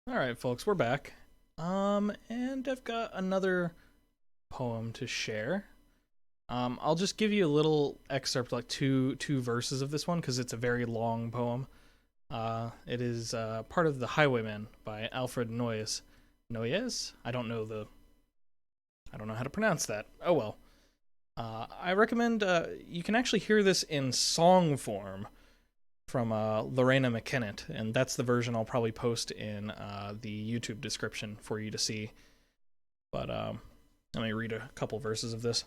All right, folks, we're back. And I've got another poem to share. I'll just give you a little excerpt, like two verses of this one, because it's a very long poem. It is part of The Highwayman by Alfred Noyes. Noyes? I don't know how to pronounce that. Oh well. I recommend you can actually hear this in song form from Lorena McKennett, and that's the version I'll probably post in the YouTube description for you to see. But let me read a couple verses of this.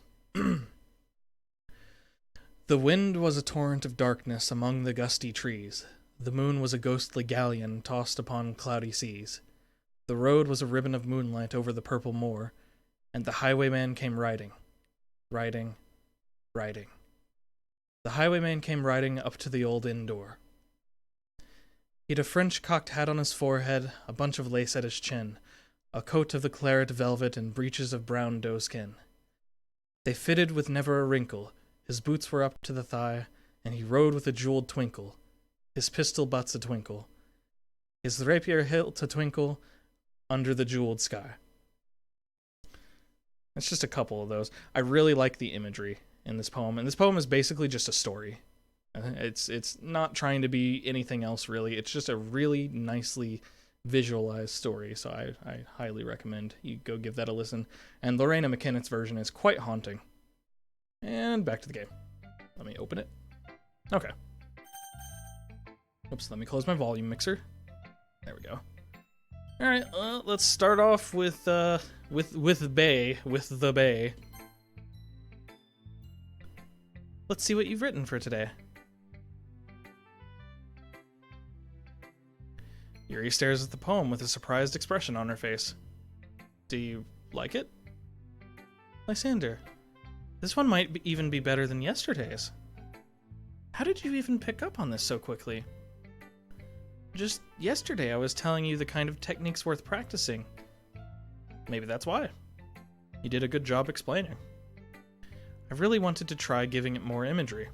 The wind was a torrent of darkness among the gusty trees. The moon was a ghostly galleon tossed upon cloudy seas. The road was a ribbon of moonlight over the purple moor, and the highwayman came riding, riding, riding. The highwayman came riding up to the old inn door. He'd a French cocked hat on his forehead, a bunch of lace at his chin, a coat of the claret velvet, and breeches of brown doeskin. They fitted with never a wrinkle, his boots were up to the thigh, and he rode with a jeweled twinkle, his pistol butts a twinkle, his rapier hilt a twinkle, under the jeweled sky. That's just a couple of those. I really like the imagery in this poem, and this poem is basically just a story. It's not trying to be anything else, really. It's just a really nicely visualized story, so I highly recommend you go give that a listen. And Lorena McKennett's version is quite haunting. And back to the game. Let me open it. Okay. Oops, let me close my volume mixer. There we go. All right, let's start off with the Bay. Let's see what you've written for today. Yuri stares at the poem with a surprised expression on her face. Do you like it? Lysander, this one might even be better than yesterday's. How did you even pick up on this so quickly? Just yesterday I was telling you the kind of techniques worth practicing. Maybe that's why. You did a good job explaining. I really wanted to try giving it more imagery.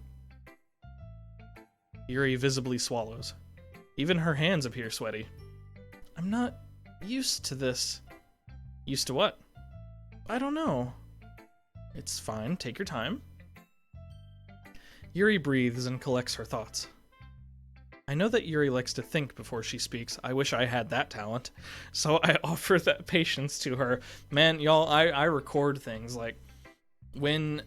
Yuri visibly swallows. Even her hands appear sweaty. I'm not used to this. Used to what? I don't know. It's fine, take your time. Yuri breathes and collects her thoughts. I know that Yuri likes to think before she speaks. I wish I had that talent. So I offer that patience to her. Man, y'all, I record things. Like, when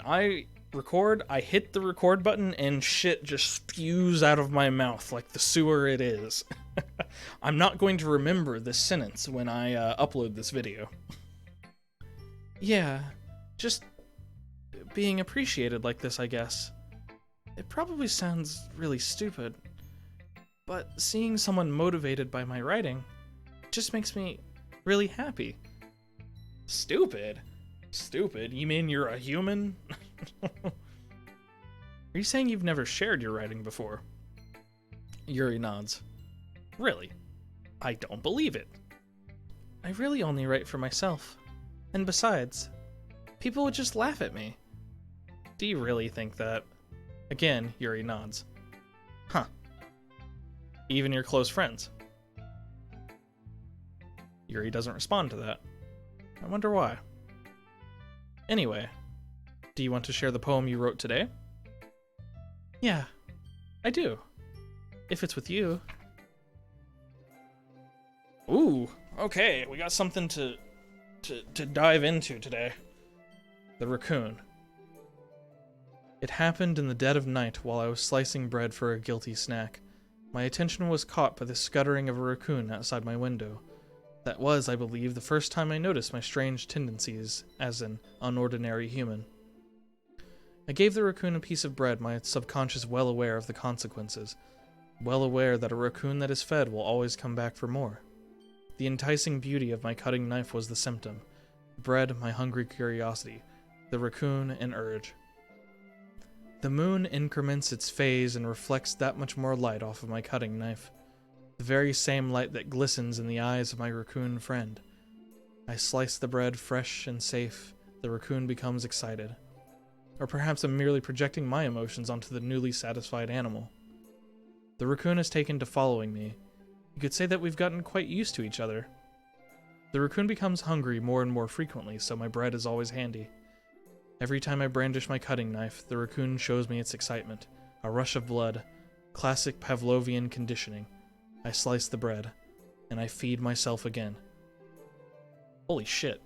I record, I hit the record button and shit just spews out of my mouth like the sewer it is. I'm not going to remember this sentence when I upload this video. Yeah, just being appreciated like this, I guess. It probably sounds really stupid, but seeing someone motivated by my writing just makes me really happy. Stupid? Stupid? You mean you're a human? Are you saying you've never shared your writing before? Yuri nods. Really? I don't believe it. I really only write for myself. And besides, people would just laugh at me. Do you really think that? Again, Yuri nods. Huh. Even your close friends? Yuri doesn't respond to that. I wonder why. Anyway, do you want to share the poem you wrote today? Yeah, I do. If it's with you. Ooh, okay, we got something to dive into today. The raccoon. It happened in the dead of night while I was slicing bread for a guilty snack. My attention was caught by the scuttering of a raccoon outside my window. That was, I believe, the first time I noticed my strange tendencies as an unordinary human. I gave the raccoon a piece of bread, my subconscious well aware of the consequences, well aware that a raccoon that is fed will always come back for more. The enticing beauty of my cutting knife was the symptom, bread my hungry curiosity, the raccoon an urge. The moon increments its phase and reflects that much more light off of my cutting knife, the very same light that glistens in the eyes of my raccoon friend. I slice the bread fresh and safe, the raccoon becomes excited. Or perhaps I'm merely projecting my emotions onto the newly satisfied animal. The raccoon has taken to following me. You could say that we've gotten quite used to each other. The raccoon becomes hungry more and more frequently, so my bread is always handy. Every time I brandish my cutting knife, the raccoon shows me its excitement. A rush of blood. Classic Pavlovian conditioning. I slice the bread, and I feed myself again. Holy shit.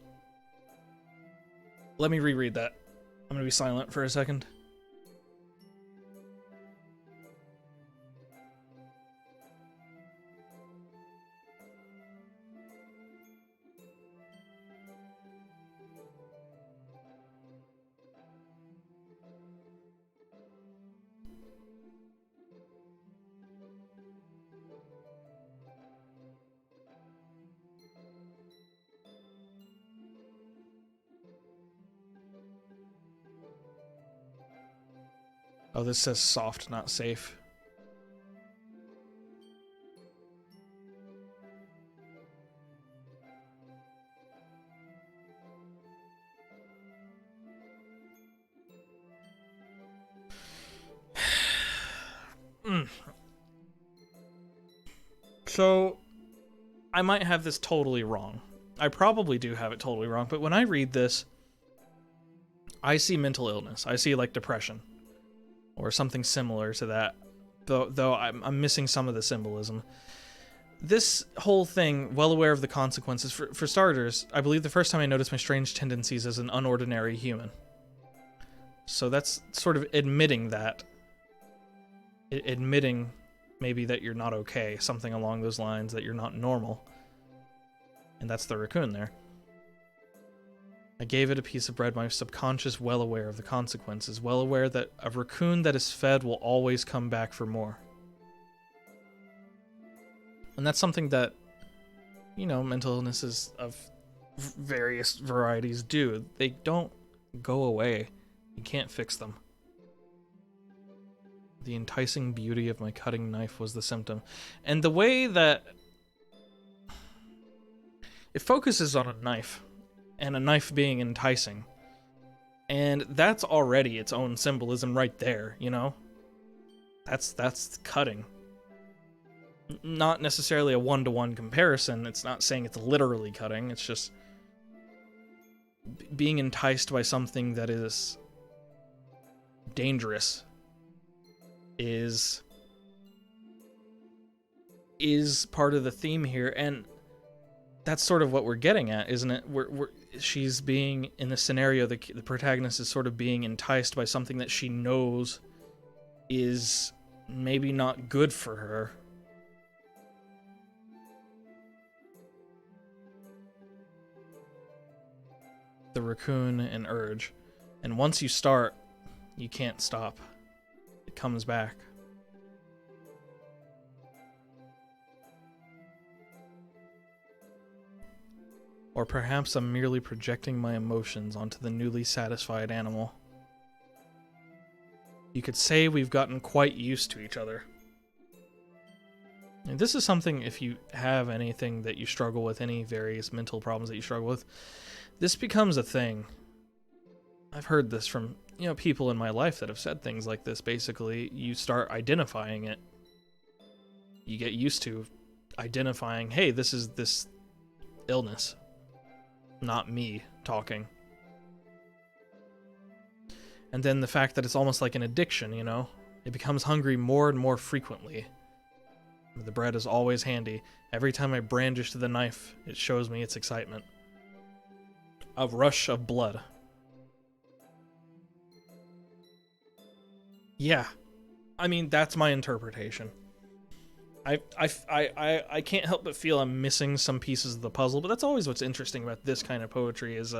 Let me reread that. I'm gonna be silent for a second. Oh, this says soft, not safe. So, I might have this totally wrong. I probably do have it totally wrong, but when I read this, I see mental illness. I see, like, depression. Or something similar to that, though I'm missing some of the symbolism. This whole thing, well aware of the consequences, for starters, I believe the first time I noticed my strange tendencies as an unordinary human. So that's sort of admitting that. Admitting maybe that you're not okay, something along those lines, that you're not normal. And that's the raccoon there. I gave it a piece of bread, my subconscious well aware of the consequences, well aware that a raccoon that is fed will always come back for more. And that's something that, you know, mental illnesses of various varieties do. They don't go away. You can't fix them. The enticing beauty of my cutting knife was the symptom. And the way that it focuses on a knife, and a knife being enticing. And that's already its own symbolism right there, you know? That's cutting. Not necessarily a one-to-one comparison. It's not saying it's literally cutting. It's just being enticed by something that is dangerous is part of the theme here, and that's sort of what we're getting at, isn't it? She's being, in the scenario, the protagonist is sort of being enticed by something that she knows is maybe not good for her. The raccoon and urge. And once you start, you can't stop. It comes back. Or perhaps I'm merely projecting my emotions onto the newly satisfied animal. You could say we've gotten quite used to each other. And this is something, if you have anything that you struggle with, any various mental problems that you struggle with, this becomes a thing. I've heard this from, you know, people in my life that have said things like this. Basically, you start identifying it. You get used to identifying, hey, this is this illness. Not me talking. And then the fact that it's almost like an addiction, you know? It becomes hungry more and more frequently. The bread is always handy. Every time I brandish the knife, it shows me its excitement. A rush of blood. Yeah. I mean, that's my interpretation. I can't help but feel I'm missing some pieces of the puzzle, but that's always what's interesting about this kind of poetry, is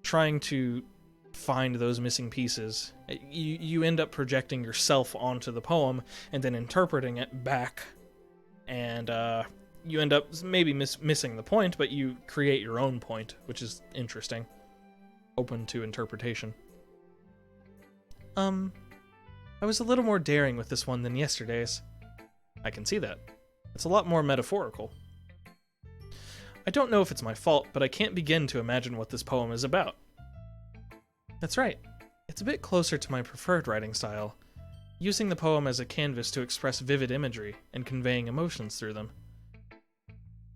trying to find those missing pieces. You end up projecting yourself onto the poem and then interpreting it back, and you end up maybe missing the point, but you create your own point, which is interesting. Open to interpretation. I was a little more daring with this one than yesterday's. I can see that. It's a lot more metaphorical. I don't know if it's my fault, but I can't begin to imagine what this poem is about. That's right. It's a bit closer to my preferred writing style. using the poem as a canvas to express vivid imagery and conveying emotions through them.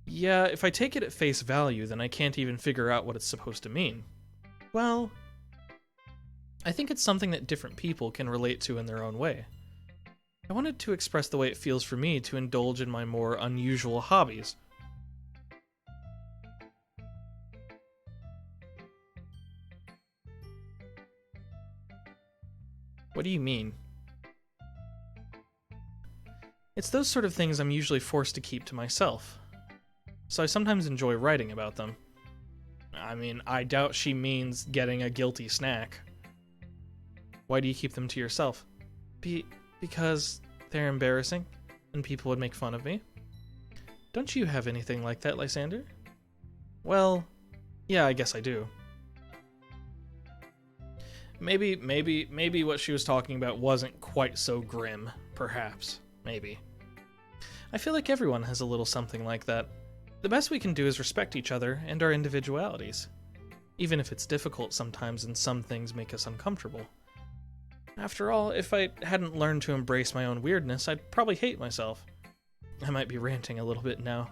Yeah, if I take it at face value, then I can't even figure out what it's supposed to mean. Well, I think it's something that different people can relate to in their own way. I wanted to express the way it feels for me to indulge in my more unusual hobbies. What do you mean? It's those sort of things I'm usually forced to keep to myself, so I sometimes enjoy writing about them. I mean, I doubt she means getting a guilty snack. Why do you keep them to yourself? Because they're embarrassing, and people would make fun of me. Don't you have anything like that, Lysander? Well, yeah, I guess I do. Maybe what she was talking about wasn't quite so grim, perhaps. Maybe. I feel like everyone has a little something like that. The best we can do is respect each other and our individualities, even if it's difficult sometimes and some things make us uncomfortable. After all, if I hadn't learned to embrace my own weirdness, I'd probably hate myself. I might be ranting a little bit now.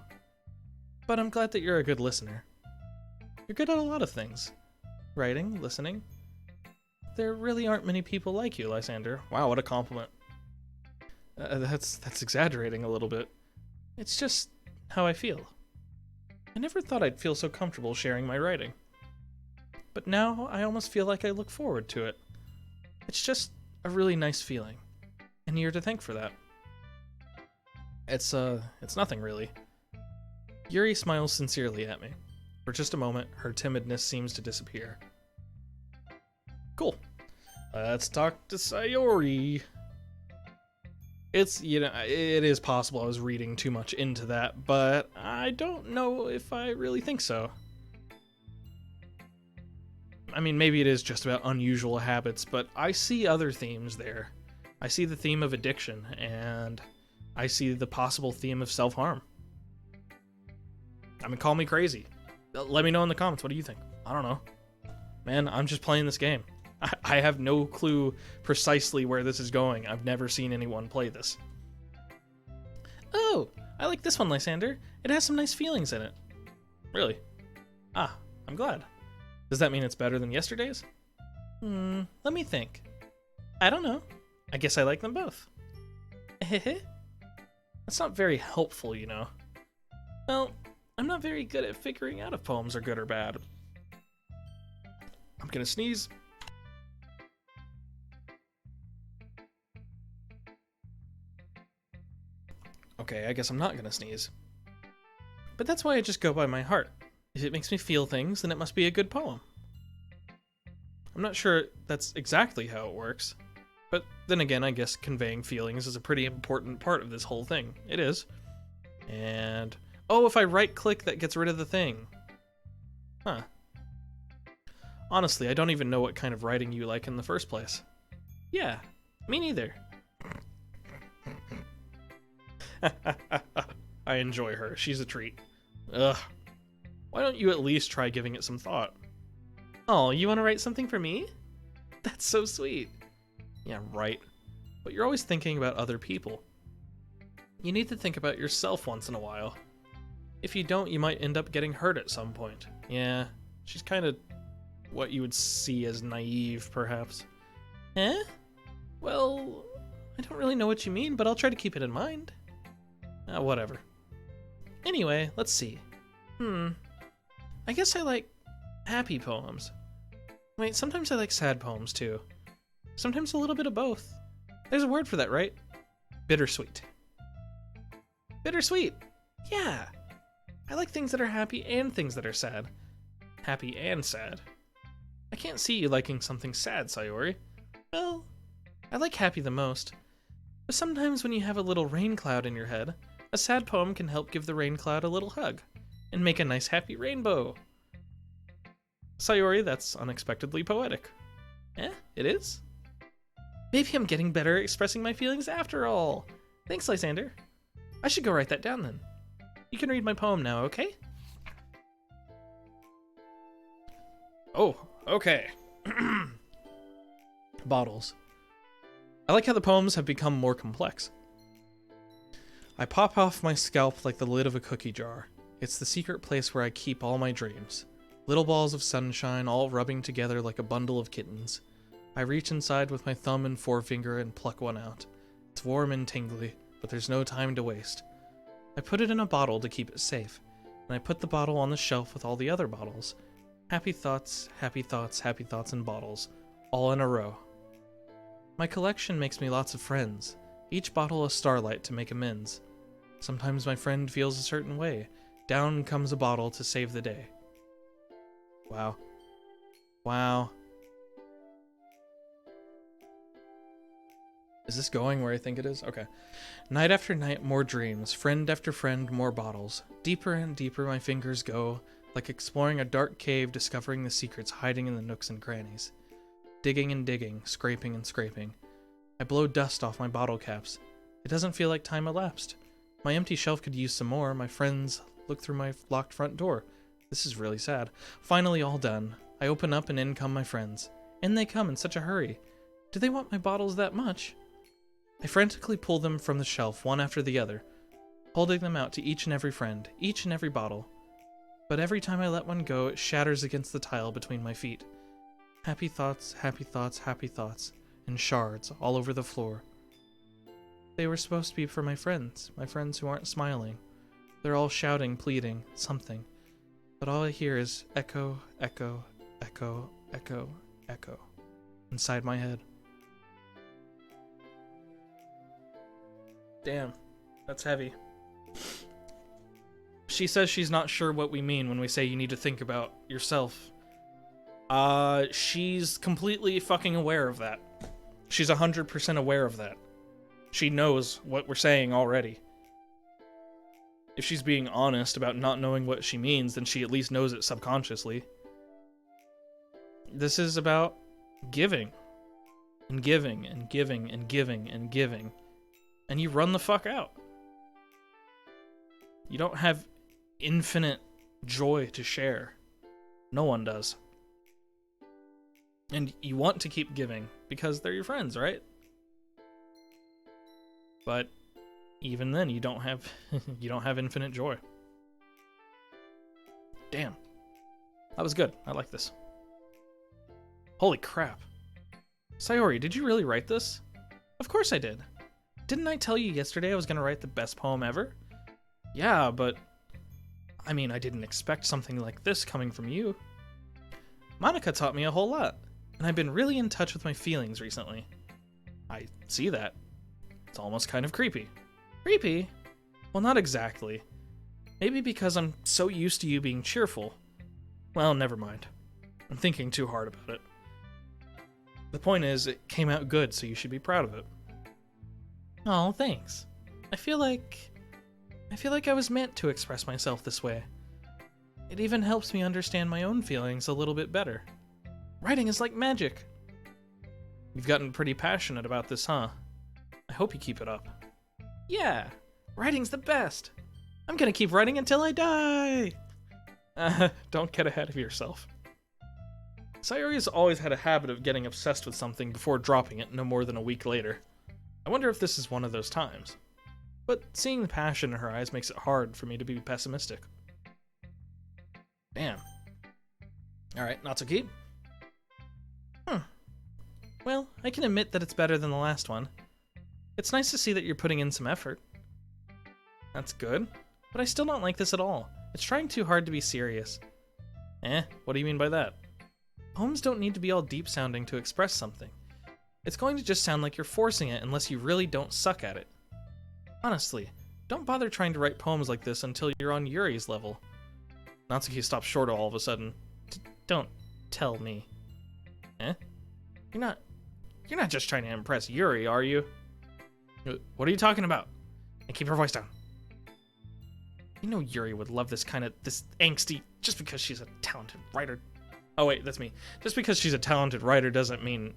But I'm glad that you're a good listener. You're good at a lot of things. Writing, listening. There really aren't many people like you, Lysander. Wow, what a compliment. That's exaggerating a little bit. It's just how I feel. I never thought I'd feel so comfortable sharing my writing. But now I almost feel like I look forward to it. It's just a really nice feeling, and you're to thank for that. It's nothing really. Yuri smiles sincerely at me. For just a moment, her timidness seems to disappear. Cool. Let's talk to Sayori. It is possible I was reading too much into that, but I don't know if I really think so. I mean, maybe it is just about unusual habits, but I see other themes there. I see the theme of addiction, and I see the possible theme of self-harm. I mean, call me crazy. Let me know in the comments, what do you think? I don't know. Man, I'm just playing this game. I have no clue precisely where this is going. I've never seen anyone play this. Oh, I like this one, Lysander. It has some nice feelings in it. Really? Ah, I'm glad. Does that mean it's better than yesterday's? Let me think. I don't know. I guess I like them both. That's not very helpful, you know. Well, I'm not very good at figuring out if poems are good or bad. I'm gonna sneeze. Okay, I guess I'm not gonna sneeze. But that's why I just go by my heart. If it makes me feel things, then it must be a good poem. I'm not sure that's exactly how it works, but then again, I guess conveying feelings is a pretty important part of this whole thing. It is. And, oh, if I right-click, that gets rid of the thing. Huh. Honestly, I don't even know what kind of writing you like in the first place. Yeah, me neither. I enjoy her. She's a treat. Ugh. Why don't you at least try giving it some thought? Oh, you want to write something for me? That's so sweet. Yeah, right. But you're always thinking about other people. You need to think about yourself once in a while. If you don't, you might end up getting hurt at some point. Yeah, she's kind of what you would see as naive, perhaps. Eh? Well, I don't really know what you mean, but I'll try to keep it in mind. Whatever. Anyway, let's see. I guess I like happy poems. Wait, sometimes I like sad poems too. Sometimes a little bit of both. There's a word for that, right? Bittersweet. Bittersweet! Yeah! I like things that are happy and things that are sad. Happy and sad. I can't see you liking something sad, Sayori. Well, I like happy the most. But sometimes when you have a little rain cloud in your head, a sad poem can help give the rain cloud a little hug and make a nice happy rainbow. Sayori, that's unexpectedly poetic. Eh, it is? Maybe I'm getting better at expressing my feelings after all. Thanks, Lysander. I should go write that down then. You can read my poem now, okay? Oh, okay. Bottles. I like how the poems have become more complex. I pop off my scalp like the lid of a cookie jar. It's the secret place where I keep all my dreams. Little balls of sunshine all rubbing together like a bundle of kittens. I reach inside with my thumb and forefinger and pluck one out. It's warm and tingly, but there's no time to waste. I put it in a bottle to keep it safe, and I put the bottle on the shelf with all the other bottles. Happy thoughts, happy thoughts, happy thoughts in bottles, all in a row. My collection makes me lots of friends, each bottle a starlight to make amends. Sometimes my friend feels a certain way. Down comes a bottle to save the day. Wow. Wow. Is this going where I think it is? Okay. Night after night, more dreams. Friend after friend, more bottles. Deeper and deeper my fingers go, like exploring a dark cave, discovering the secrets hiding in the nooks and crannies. Digging and digging, scraping and scraping. I blow dust off my bottle caps. It doesn't feel like time elapsed. My empty shelf could use some more. My friends look through my locked front door. This is really sad. Finally all done. I open up and in come my friends. In they come in such a hurry. Do they want my bottles that much? I frantically pull them from the shelf, one after the other, holding them out to each and every friend, each and every bottle. But every time I let one go, it shatters against the tile between my feet. Happy thoughts, happy thoughts, happy thoughts, in shards all over the floor. They were supposed to be for my friends who aren't smiling. They're all shouting, pleading, something. But all I hear is echo, echo, echo, echo, echo, inside my head. Damn, that's heavy. She says she's not sure what we mean when we say you need to think about yourself. She's completely fucking aware of that. She's 100% aware of that. She knows what we're saying already. If she's being honest about not knowing what she means, then she at least knows it subconsciously. This is about giving. And giving, and giving, and giving, and giving. And you run the fuck out. You don't have infinite joy to share. No one does. And you want to keep giving because they're your friends, right? But even then, you don't have you don't have infinite joy. Damn. That was good. I like this. Holy crap. Sayori, did you really write this? Of course I did. Didn't I tell you yesterday I was going to write the best poem ever? Yeah, but I mean, I didn't expect something like this coming from you. Monica taught me a whole lot, and I've been really in touch with my feelings recently. I see that. It's almost kind of creepy. Creepy? Well, not exactly. Maybe because I'm so used to you being cheerful. Well, never mind. I'm thinking too hard about it. The point is, it came out good, so you should be proud of it. Oh, thanks. I feel like I was meant to express myself this way. It even helps me understand my own feelings a little bit better. Writing is like magic. You've gotten pretty passionate about this, huh? I hope you keep it up. Yeah, writing's the best. I'm gonna keep writing until I die. Don't get ahead of yourself. Sayori's always had a habit of getting obsessed with something before dropping it no more than a week later. I wonder if this is one of those times. But seeing the passion in her eyes makes it hard for me to be pessimistic. Damn. Alright, Natsuki. Well, I can admit that it's better than the last one. It's nice to see that you're putting in some effort. That's good, but I still don't like this at all. It's trying too hard to be serious. What do you mean by that? Poems don't need to be all deep-sounding to express something. It's going to just sound like you're forcing it unless you really don't suck at it. Honestly, don't bother trying to write poems like this until you're on Yuri's level. Natsuki stops short all of a sudden. Don't tell me. You're not just trying to impress Yuri, are you? What are you talking about? And keep her voice down. You know Yuri would love this angsty, just because she's a talented writer. Oh wait, that's me. Just because she's a talented writer doesn't mean,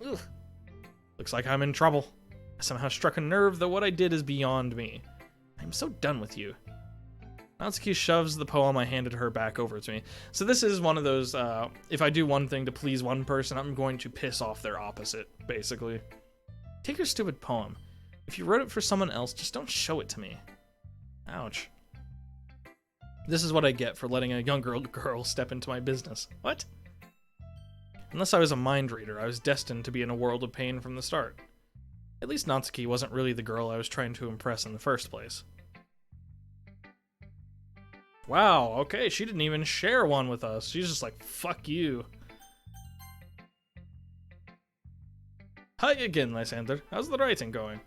ugh. Looks like I'm in trouble. I somehow struck a nerve that what I did is beyond me. I'm so done with you. Natsuki shoves the poem I handed her back over to me. So this is one of those, if I do one thing to please one person, I'm going to piss off their opposite, basically. Take your stupid poem. If you wrote it for someone else, just don't show it to me. Ouch. This is what I get for letting a younger girl step into my business. What? Unless I was a mind reader, I was destined to be in a world of pain from the start. At least Natsuki wasn't really the girl I was trying to impress in the first place. Wow, okay, she didn't even share one with us. She's just like, fuck you. Hi again, Lysander. How's the writing going?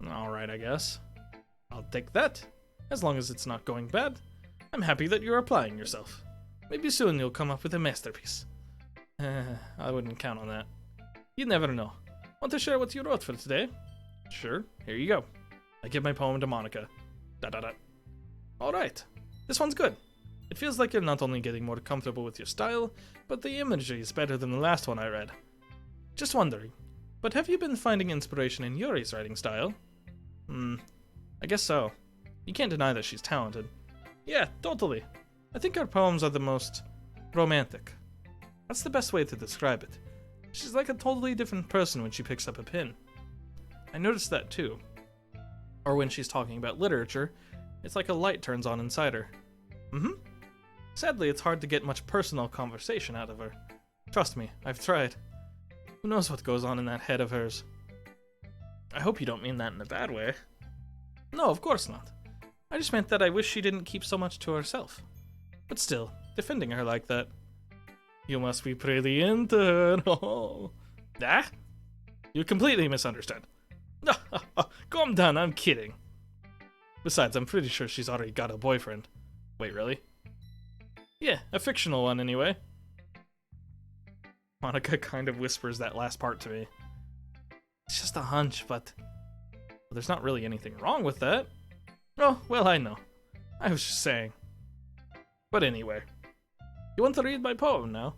Alright, I guess. I'll take that. As long as it's not going bad. I'm happy that you're applying yourself. Maybe soon you'll come up with a masterpiece. I wouldn't count on that. You never know. Want to share what you wrote for today? Sure, here you go. I give my poem to Monica. Da-da-da. Alright. This one's good. It feels like you're not only getting more comfortable with your style, but the imagery is better than the last one I read. Just wondering, but have you been finding inspiration in Yuri's writing style? I guess so. You can't deny that she's talented. Yeah, totally. I think her poems are the most romantic. That's the best way to describe it. She's like a totally different person when she picks up a pen. I noticed that too. Or when she's talking about literature, it's like a light turns on inside her. Sadly, it's hard to get much personal conversation out of her. Trust me, I've tried. Who knows what goes on in that head of hers? I hope you don't mean that in a bad way. No, of course not. I just meant that I wish she didn't keep so much to herself. But still, defending her like that. You must be pretty into her. Oh. Ah? You completely misunderstood. Calm down, I'm kidding. Besides, I'm pretty sure she's already got a boyfriend. Wait, really? Yeah, a fictional one anyway. Monica kind of whispers that last part to me. It's just a hunch, but there's not really anything wrong with that. Oh, well, I know. I was just saying. But anyway. You want to read my poem now?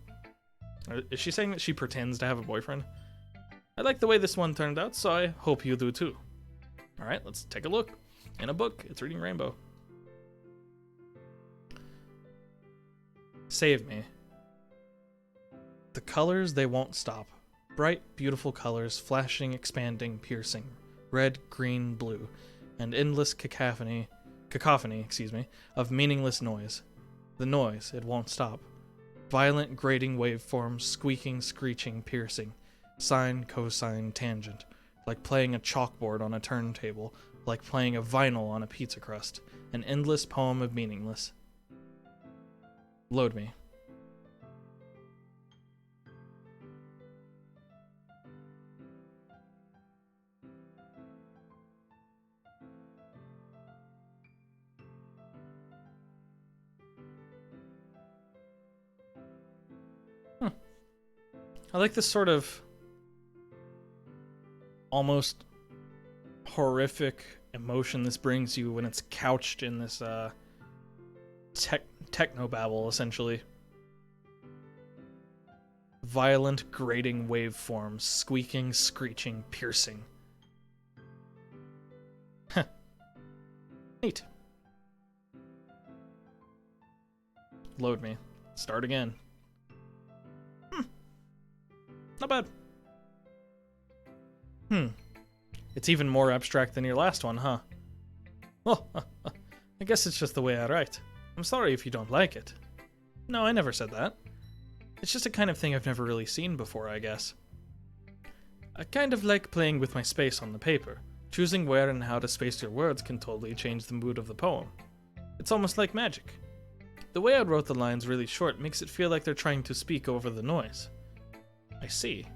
Is she saying that she pretends to have a boyfriend? I like the way this one turned out, so I hope you do too. Alright, let's take a look. In a book, it's reading Rainbow. Save me. The colors, they won't stop. Bright, beautiful colors, flashing, expanding, piercing. Red, green, blue. And endless cacophony, of meaningless noise. The noise, it won't stop. Violent, grating waveforms, squeaking, screeching, piercing. Sine, cosine, tangent. Like playing a chalkboard on a turntable. Like playing a vinyl on a pizza crust. An endless poem of meaningless. Load me. I like this sort of almost horrific emotion this brings you when it's couched in this technobabble, essentially. Violent, grating waveforms, squeaking, screeching, piercing. Heh. Neat. Load me. Start again. Not bad. It's even more abstract than your last one, huh? Well, I guess it's just the way I write. I'm sorry if you don't like it. No, I never said that. It's just a kind of thing I've never really seen before, I guess. I kind of like playing with my space on the paper. Choosing where and how to space your words can totally change the mood of the poem. It's almost like magic. The way I wrote the lines really short makes it feel like they're trying to speak over the noise. I see.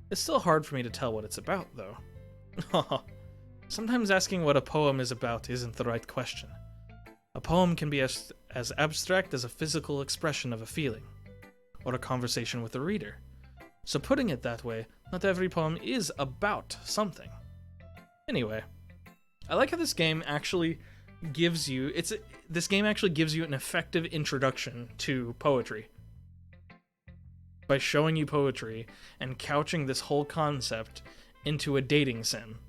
It's still hard for me to tell what it's about, though. Sometimes asking what a poem is about isn't the right question. A poem can be as abstract as a physical expression of a feeling, or a conversation with a reader. So putting it that way, not every poem is about something. Anyway, I like how this game actually gives you an effective introduction to poetry. By showing you poetry and couching this whole concept into a dating sim.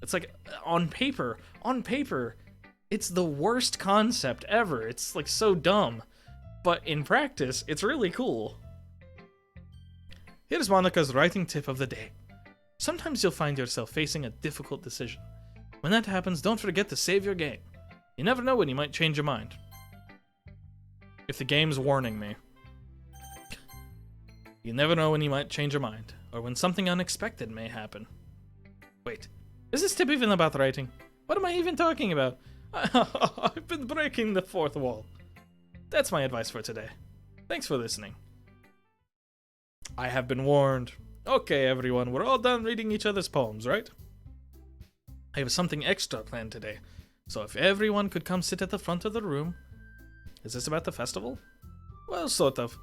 It's like, on paper, It's the worst concept ever. It's like so dumb. But in practice, it's really cool. Here's Monika's writing tip of the day. Sometimes you'll find yourself facing a difficult decision. When that happens, don't forget to save your game. You never know when you might change your mind. If the game's warning me. You never know when you might change your mind, or when something unexpected may happen. Wait, is this tip even about writing? What am I even talking about? I've been breaking the fourth wall. That's my advice for today. Thanks for listening. I have been warned. Okay, everyone, we're all done reading each other's poems, right? I have something extra planned today, so if everyone could come sit at the front of the room... Is this about the festival? Well, sort of.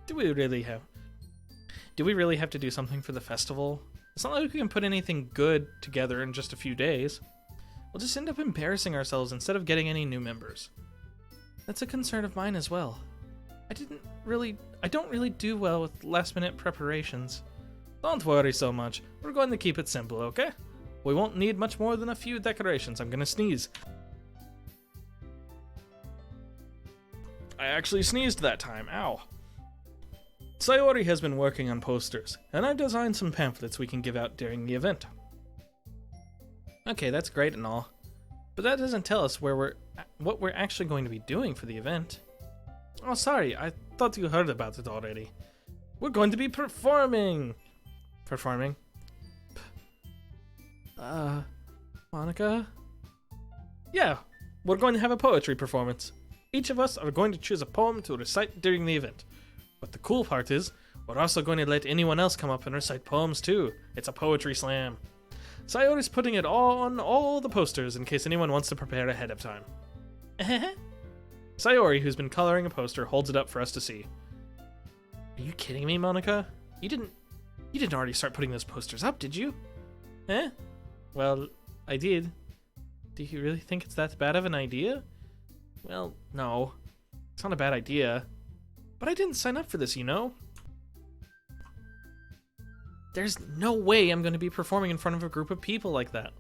Do we really have to do something for the festival? It's not like we can put anything good together in just a few days. We'll just end up embarrassing ourselves instead of getting any new members. That's a concern of mine as well. I don't really do well with last-minute preparations. Don't worry so much. We're going to keep it simple, okay? We won't need much more than a few decorations. I'm gonna sneeze. I actually sneezed that time. Ow. Sayori has been working on posters, and I've designed some pamphlets we can give out during the event. Okay, that's great and all, but that doesn't tell us what we're actually going to be doing for the event. Oh, sorry, I thought you heard about it already. We're going to be performing! Performing? Monika? Yeah, we're going to have a poetry performance. Each of us are going to choose a poem to recite during the event. But the cool part is, we're also going to let anyone else come up and recite poems too. It's a poetry slam. Sayori's putting it on all the posters in case anyone wants to prepare ahead of time. Sayori, who's been coloring a poster, holds it up for us to see. Are you kidding me, Monika? You didn't already start putting those posters up, did you? Eh? Well, I did. Do you really think it's that bad of an idea? Well, no. It's not a bad idea. But I didn't sign up for this, you know? There's no way I'm going to be performing in front of a group of people like that.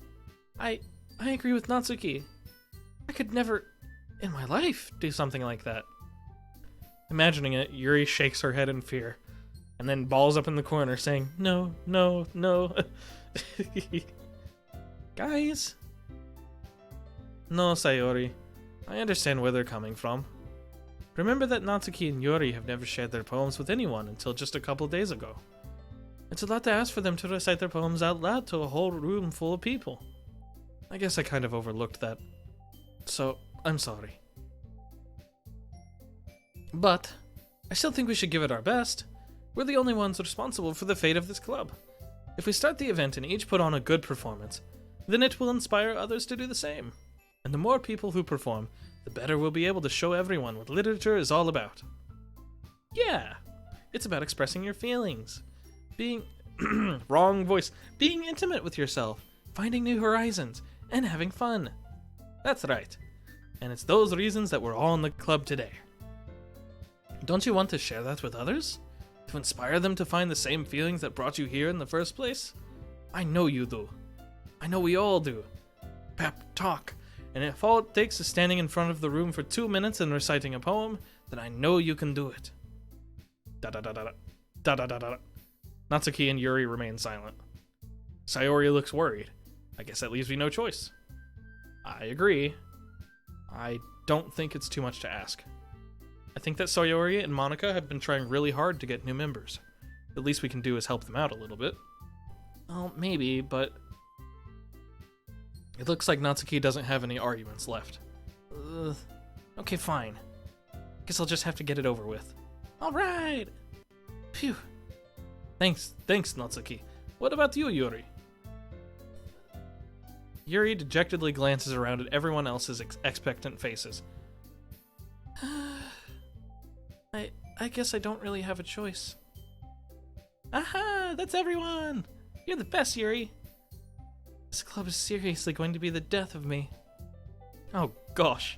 I agree with Natsuki. I could never, in my life, do something like that. Imagining it, Yuri shakes her head in fear, and then balls up in the corner saying, no, no, no. Guys? No, Sayori. I understand where they're coming from. Remember that Natsuki and Yuri have never shared their poems with anyone until just a couple days ago. It's a lot to ask for them to recite their poems out loud to a whole room full of people. I guess I kind of overlooked that. So, I'm sorry. But, I still think we should give it our best. We're the only ones responsible for the fate of this club. If we start the event and each put on a good performance, then it will inspire others to do the same. And the more people who perform, the better we'll be able to show everyone what literature is all about. Yeah, it's about expressing your feelings, being wrong voice, being intimate with yourself, finding new horizons, and having fun. That's right. And it's those reasons that we're all in the club today. Don't you want to share that with others? To inspire them to find the same feelings that brought you here in the first place? I know you do. I know we all do. Pep talk. And if all it takes is standing in front of the room for 2 minutes and reciting a poem, then I know you can do it. Da-da-da-da-da. Da-da-da-da. Natsuki and Yuri remain silent. Sayori looks worried. I guess that leaves me no choice. I agree. I don't think it's too much to ask. I think that Sayori and Monika have been trying really hard to get new members. The least we can do is help them out a little bit. Well, maybe, but... It looks like Natsuki doesn't have any arguments left. Okay, fine. Guess I'll just have to get it over with. Alright! Phew. Thanks, Natsuki. What about you, Yuri? Yuri dejectedly glances around at everyone else's expectant faces. I guess I don't really have a choice. Aha! That's everyone! You're the best, Yuri! This club is seriously going to be the death of me. Oh gosh.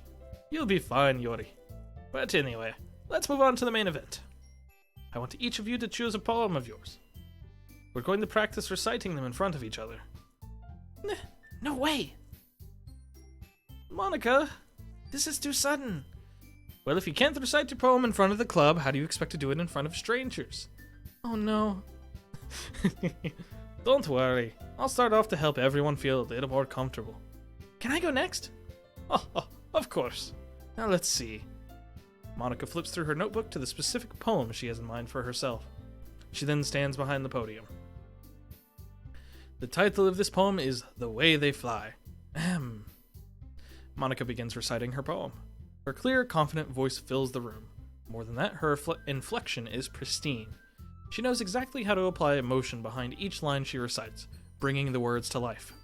You'll be fine, Yuri. But anyway, let's move on to the main event. I want each of you to choose a poem of yours. We're going to practice reciting them in front of each other. No way! Monica, this is too sudden. Well, if you can't recite your poem in front of the club, how do you expect to do it in front of strangers? Oh no. Don't worry. I'll start off to help everyone feel a little more comfortable. Can I go next? Oh, of course. Now let's see. Monica flips through her notebook to the specific poem she has in mind for herself. She then stands behind the podium. The title of this poem is The Way They Fly. Ahem. Monica begins reciting her poem. Her clear, confident voice fills the room. More than that, her inflection is pristine. She knows exactly how to apply emotion behind each line she recites, bringing the words to life.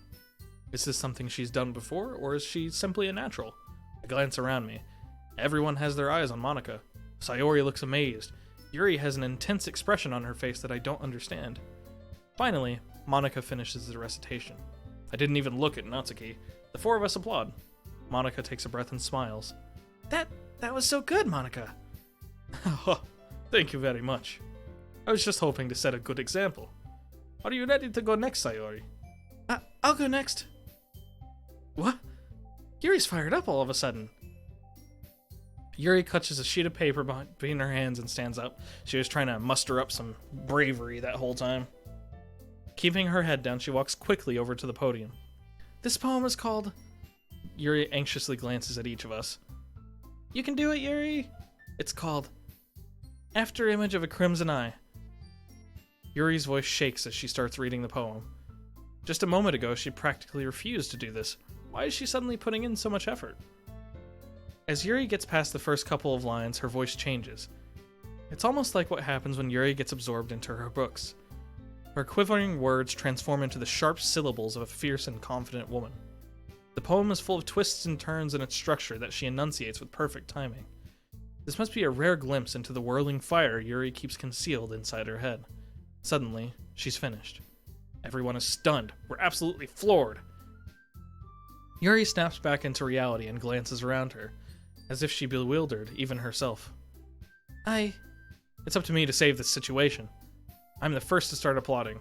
Is this something she's done before, or is she simply a natural? I glance around me. Everyone has their eyes on Monica. Sayori looks amazed. Yuri has an intense expression on her face that I don't understand. Finally, Monica finishes the recitation. I didn't even look at Natsuki. The four of us applaud. Monica takes a breath and smiles. That was so good, Monica. Thank you very much. I was just hoping to set a good example. Are you ready to go next, Sayori? I'll go next. What? Yuri's fired up all of a sudden. Yuri clutches a sheet of paper between her hands and stands up. She was trying to muster up some bravery that whole time. Keeping her head down, she walks quickly over to the podium. This poem is called... Yuri anxiously glances at each of us. You can do it, Yuri! It's called After Image of a Crimson Eye. Yuri's voice shakes as she starts reading the poem. Just a moment ago, she practically refused to do this. Why is she suddenly putting in so much effort? As Yuri gets past the first couple of lines, her voice changes. It's almost like what happens when Yuri gets absorbed into her books. Her quivering words transform into the sharp syllables of a fierce and confident woman. The poem is full of twists and turns in its structure that she enunciates with perfect timing. This must be a rare glimpse into the whirling fire Yuri keeps concealed inside her head. Suddenly, she's finished. Everyone is stunned. We're absolutely floored. Yuri snaps back into reality and glances around her, as if she bewildered even herself. It's up to me to save this situation. I'm the first to start applauding.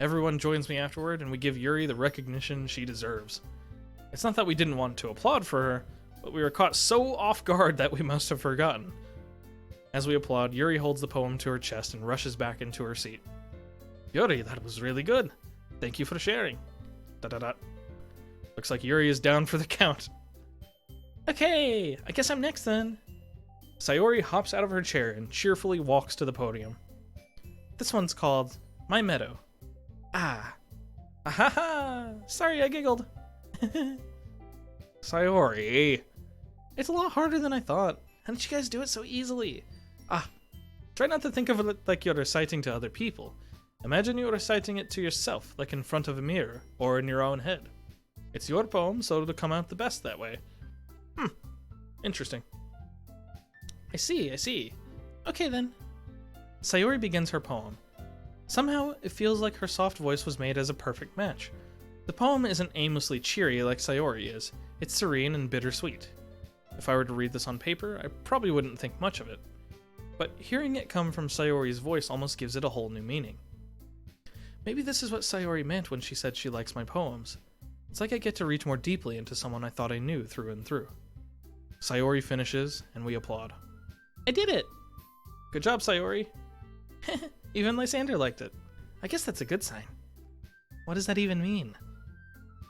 Everyone joins me afterward, and we give Yuri the recognition she deserves. It's not that we didn't want to applaud for her, but we were caught so off guard that we must have forgotten. As we applaud, Yuri holds the poem to her chest and rushes back into her seat. Yuri, that was really good. Thank you for sharing. Looks like Yuri is down for the count. Okay, I guess I'm next then. Sayori hops out of her chair and cheerfully walks to the podium. This one's called My Meadow. Ahaha! Sorry, I giggled. Sayori. It's a lot harder than I thought. How did you guys do it so easily? Try not to think of it like you're reciting to other people. Imagine you're reciting it to yourself, like in front of a mirror, or in your own head. It's your poem, so it'll come out the best that way. Interesting. I see. Okay then. Sayori begins her poem. Somehow, it feels like her soft voice was made as a perfect match. The poem isn't aimlessly cheery like Sayori is. It's serene and bittersweet. If I were to read this on paper, I probably wouldn't think much of it. But hearing it come from Sayori's voice almost gives it a whole new meaning. Maybe this is what Sayori meant when she said she likes my poems. It's like I get to reach more deeply into someone I thought I knew through and through. Sayori finishes, and we applaud. I did it! Good job, Sayori. Even Lysander liked it. I guess that's a good sign. What does that even mean?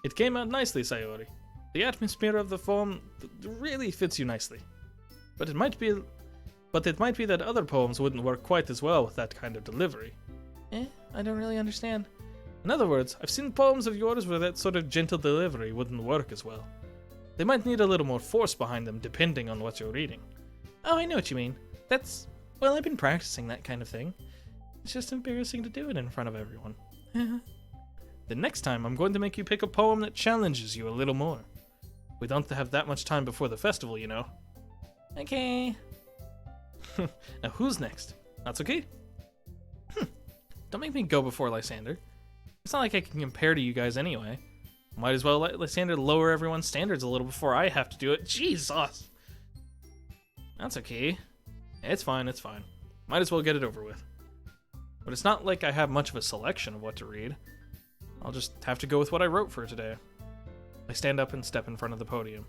It came out nicely, Sayori. The atmosphere of the poem really fits you nicely. But it might be that other poems wouldn't work quite as well with that kind of delivery. I don't really understand. In other words, I've seen poems of yours where that sort of gentle delivery wouldn't work as well. They might need a little more force behind them depending on what you're reading. Oh, I know what you mean. Well, I've been practicing that kind of thing. It's just embarrassing to do it in front of everyone. The next time, I'm going to make you pick a poem that challenges you a little more. We don't have that much time before the festival, you know. Okay. Now, who's next? Natsuki? Don't make me go before Lysander. It's not like I can compare to you guys anyway. Might as well let Lysander lower everyone's standards a little before I have to do it. Jesus! That's okay. It's fine. Might as well get it over with. But it's not like I have much of a selection of what to read. I'll just have to go with what I wrote for today. I stand up and step in front of the podium.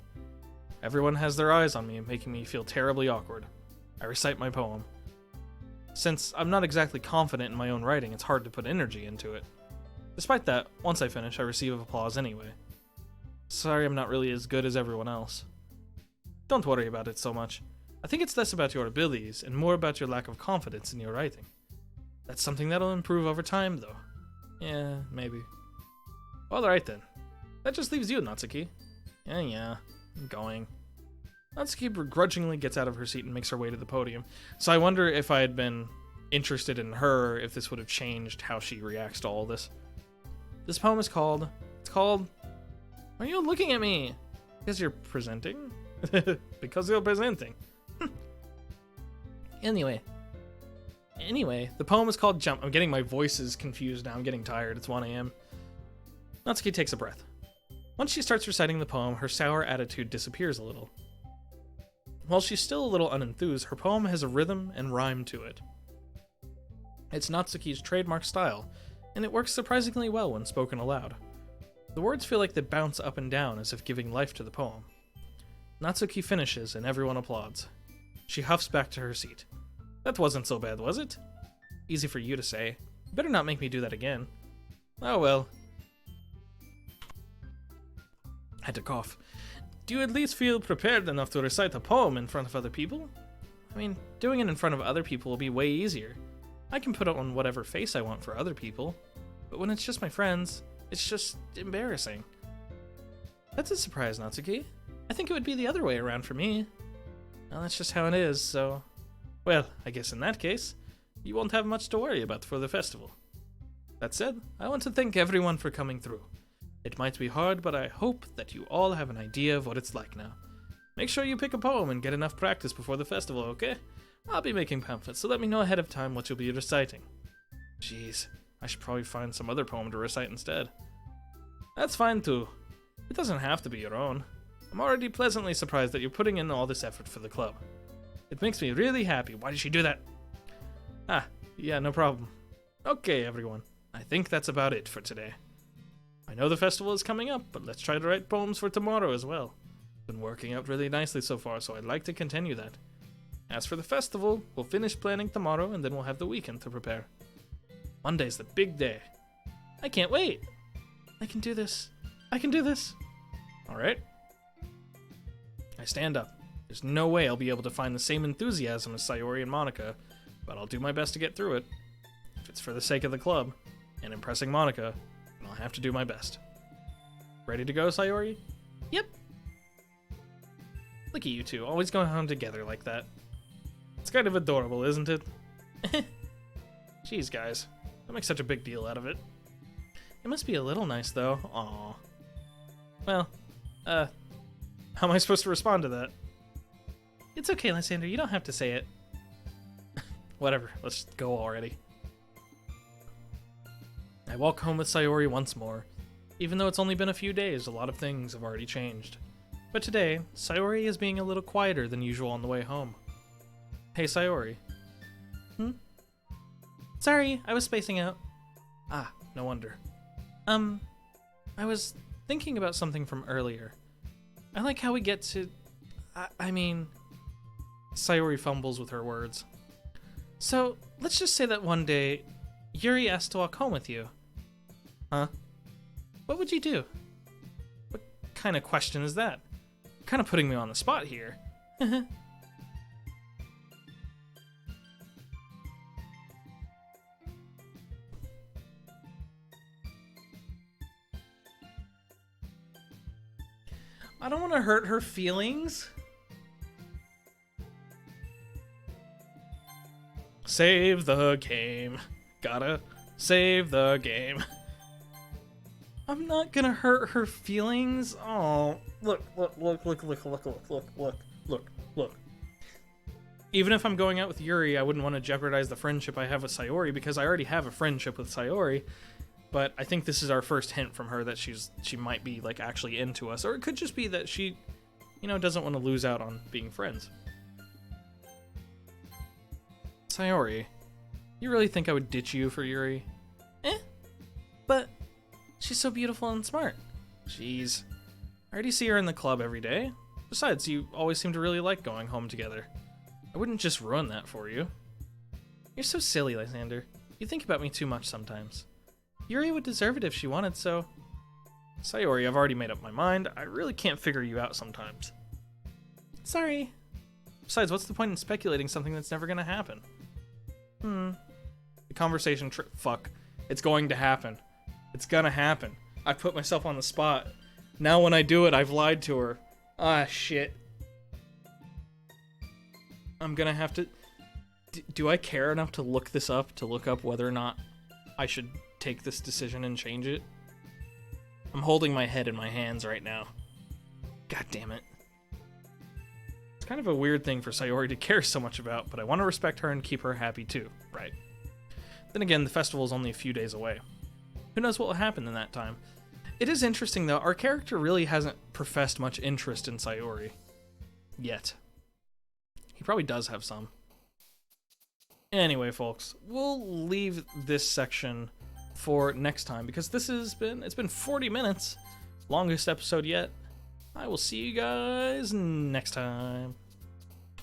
Everyone has their eyes on me, making me feel terribly awkward. I recite my poem. Since I'm not exactly confident in my own writing, it's hard to put energy into it. Despite that, once I finish, I receive applause anyway. Sorry I'm not really as good as everyone else. Don't worry about it so much. I think it's less about your abilities and more about your lack of confidence in your writing. That's something that'll improve over time, though. Yeah, maybe. Alright then. That just leaves you, Natsuki. Yeah, I'm going. Natsuki begrudgingly gets out of her seat and makes her way to the podium. So I wonder if I had been interested in her, if this would have changed how she reacts to all this. This poem is called... Why are you looking at me? Because you're presenting? Because you're presenting. Anyway, the poem is called Jump. I'm getting my voices confused now. I'm getting tired. It's 1 a.m. Natsuki takes a breath. Once she starts reciting the poem, her sour attitude disappears a little. While she's still a little unenthused, her poem has a rhythm and rhyme to it. It's Natsuki's trademark style, and it works surprisingly well when spoken aloud. The words feel like they bounce up and down as if giving life to the poem. Natsuki finishes and everyone applauds. She huffs back to her seat. That wasn't so bad, was it? Easy for you to say. You better not make me do that again. Oh well. I had to cough. Do you at least feel prepared enough to recite a poem in front of other people? I mean, doing it in front of other people will be way easier. I can put on whatever face I want for other people, but when it's just my friends, it's just embarrassing. That's a surprise, Natsuki. I think it would be the other way around for me. Well, that's just how it is, so... Well, I guess in that case, you won't have much to worry about for the festival. That said, I want to thank everyone for coming through. It might be hard, but I hope that you all have an idea of what it's like now. Make sure you pick a poem and get enough practice before the festival, okay? I'll be making pamphlets, so let me know ahead of time what you'll be reciting. Jeez, I should probably find some other poem to recite instead. That's fine too. It doesn't have to be your own. I'm already pleasantly surprised that you're putting in all this effort for the club. It makes me really happy. Why did she do that? Ah, yeah, no problem. Okay, everyone. I think that's about it for today. I know the festival is coming up, but let's try to write poems for tomorrow as well. Been working out really nicely so far, so I'd like to continue that. As for the festival, we'll finish planning tomorrow and then we'll have the weekend to prepare. Monday's the big day. I can't wait. I can do this. I can do this. Alright. I stand up. There's no way I'll be able to find the same enthusiasm as Sayori and Monica, but I'll do my best to get through it. If it's for the sake of the club and impressing Monica, then I'll have to do my best. Ready to go, Sayori? Yep. Look at you two, always going home together like that. It's kind of adorable, isn't it? Jeez, guys. Don't make such a big deal out of it. It must be a little nice, though. Aww. Well, how am I supposed to respond to that? It's okay, Lysander, you don't have to say it. Whatever, let's go already. I walk home with Sayori once more. Even though it's only been a few days, a lot of things have already changed. But today, Sayori is being a little quieter than usual on the way home. Hey, Sayori. Sorry, I was spacing out. Ah, no wonder. I was thinking about something from earlier. I like how we get to... I mean... Sayori fumbles with her words. So, let's just say that one day, Yuri asked to walk home with you. Huh? What would you do? What kind of question is that? You're kind of putting me on the spot here. I don't want to hurt her feelings. Save the game. Gotta save the game. I'm not gonna hurt her feelings. Oh, look. Even if I'm going out with Yuri, I wouldn't want to jeopardize the friendship I have with Sayori because I already have a friendship with Sayori. But I think this is our first hint from her that she might be like actually into us, or it could just be that she, doesn't want to lose out on being friends. Sayori, you really think I would ditch you for Yuri? But she's so beautiful and smart. Jeez, I already see her in the club every day. Besides, you always seem to really like going home together. I wouldn't just ruin that for you. You're so silly, Lysander. You think about me too much sometimes. Yuri would deserve it if she wanted so. Sayori, I've already made up my mind. I really can't figure you out sometimes. Sorry. Besides, what's the point in speculating something that's never gonna happen? The conversation fuck. It's going to happen. It's gonna happen. I put myself on the spot. Now when I do it, I've lied to her. Ah, shit. I'm gonna have to... Do I care enough to look this up, to look up whether or not I should take this decision and change it? I'm holding my head in my hands right now. God damn it. It's kind of a weird thing for Sayori to care so much about, but I want to respect her and keep her happy too, right? Then again, the festival is only a few days away. Who knows what will happen in that time? It is interesting though, our character really hasn't professed much interest in Sayori. Yet. He probably does have some. Anyway, folks, we'll leave this section for next time because it's been 40 minutes. Longest episode yet. I will see you guys next time.